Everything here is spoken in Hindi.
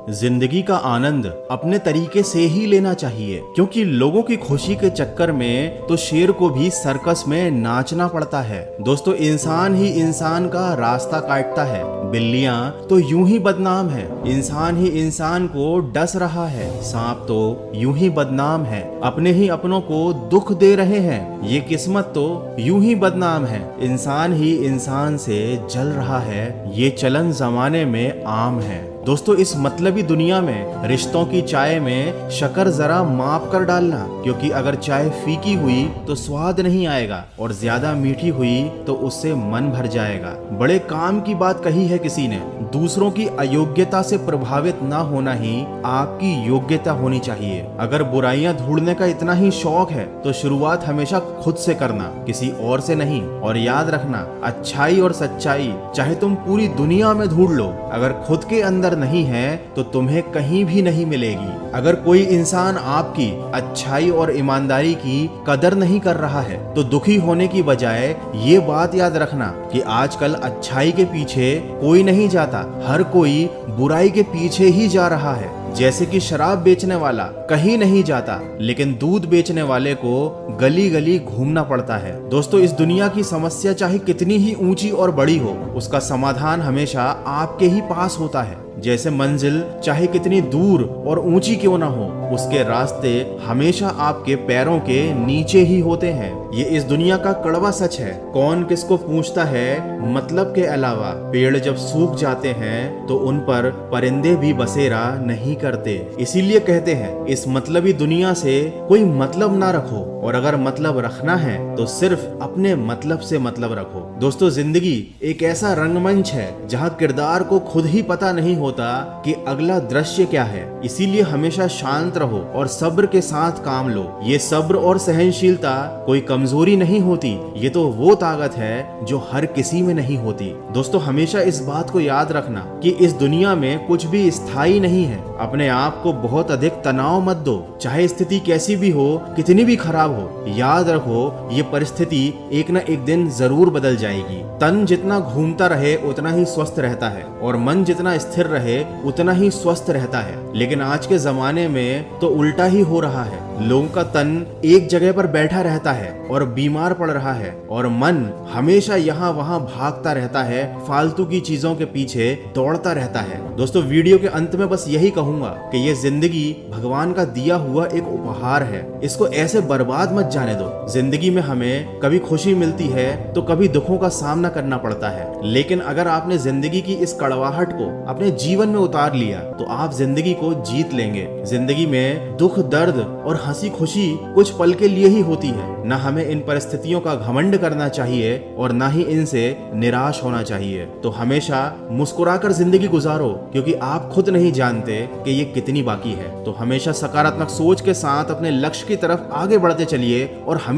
जिंदगी का आनंद अपने तरीके से ही लेना चाहिए, क्योंकि लोगों की खुशी के चक्कर में तो शेर को भी सर्कस में नाचना पड़ता है। दोस्तों, इंसान ही इंसान का रास्ता काटता है, बिल्लियां तो यूं ही बदनाम है, इंसान ही इंसान को डस रहा है, सांप तो यूं ही बदनाम है, अपने ही अपनों को दुख दे रहे हैं, ये किस्मत तो यूं ही बदनाम है, इंसान ही इंसान से जल रहा है, ये चलन जमाने में आम है। दोस्तों, इस मतलबी दुनिया में रिश्तों की चाय में शक्कर जरा माप कर डालना, क्योंकि अगर चाय फीकी हुई तो स्वाद नहीं आएगा और ज्यादा मीठी हुई तो उससे मन भर जाएगा। बड़े काम की बात कही है किसी ने, दूसरों की अयोग्यता से प्रभावित ना होना ही आपकी योग्यता होनी चाहिए। अगर बुराइयां ढूंढने का इतना ही शौक है तो शुरुआत हमेशा खुद से करना, किसी और से नहीं। और याद रखना, अच्छाई और सच्चाई चाहे तुम पूरी दुनिया में ढूंढ लो, अगर खुद के अंदर नहीं है तो तुम्हें कहीं भी नहीं मिलेगी। अगर कोई इंसान आपकी अच्छाई और ईमानदारी की कदर नहीं कर रहा है तो दुखी होने की बजाय ये बात याद रखना कि आजकल अच्छाई के पीछे कोई नहीं जाता, हर कोई बुराई के पीछे ही जा रहा है। जैसे कि शराब बेचने वाला कहीं नहीं जाता, लेकिन दूध बेचने वाले को गली गली घूमना पड़ता है। दोस्तों, इस दुनिया की समस्या चाहे कितनी ही ऊंची और बड़ी हो, उसका समाधान हमेशा आपके ही पास होता है। जैसे मंजिल चाहे कितनी दूर और ऊंची क्यों ना हो, उसके रास्ते हमेशा आपके पैरों के नीचे ही होते हैं। ये इस दुनिया का कड़वा सच है। कौन किसको पूछता है मतलब के अलावा? पेड़ जब सूख जाते हैं तो उन पर परिंदे भी बसेरा नहीं करते। इसीलिए कहते हैं, इस मतलबी दुनिया से कोई मतलब ना रखो, और अगर मतलब रखना है तो सिर्फ अपने मतलब से मतलब रखो। दोस्तों, जिंदगी एक ऐसा रंगमंच है जहाँ किरदार को खुद ही पता नहीं होता कि अगला दृश्य क्या है। इसीलिए हमेशा शांत रहो और सब्र के साथ काम लो। ये सब्र और सहनशीलता कोई कमजोरी नहीं होती, ये तो वो ताकत है जो हर किसी में नहीं होती। दोस्तों, हमेशा इस बात को याद रखना कि इस दुनिया में कुछ भी स्थायी नहीं है। अपने आप को बहुत अधिक तनाव मत दो, चाहे स्थिति कैसी भी हो, कितनी भी खराब हो। याद रखो, ये परिस्थिति एक न एक दिन जरूर बदल जाएगी। तन जितना घूमता रहे उतना ही स्वस्थ रहता है, और मन जितना स्थिर रहे उतना ही स्वस्थ रहता है। लेकिन आज के जमाने में तो उल्टा ही हो रहा है। लोगों का तन एक जगह पर बैठा रहता है और बीमार पड़ रहा है, और मन हमेशा यहाँ वहाँ भागता रहता है, फालतू की चीजों के पीछे दौड़ता रहता है। दोस्तों, वीडियो के अंत में बस यही कहूंगा कि ये जिंदगी भगवान का दिया हुआ एक उपहार है, इसको ऐसे बर्बाद मत जाने दो। जिंदगी में हमें कभी खुशी मिलती है तो कभी दुखों का सामना करना पड़ता है, लेकिन अगर आपने जिंदगी की इस कड़वाहट को अपने जीवन में उतार लिया तो आप जिंदगी को जीत लेंगे। जिंदगी में दुख, दर्द और हंसी खुशी कुछ पल के लिए ही होती है। ना हमें इन परिस्थितियों का घमंड करना चाहिए और ना ही इनसे निराश होना चाहिए। तो हमेशा मुस्कुराकर जिंदगी गुजारो, क्योंकि आप खुद नहीं जानते कि ये कितनी बाकी है। तो हमेशा सकारात्मक सोच के साथ अपने लक्ष्य की तरफ आगे बढ़ते चलिए और हम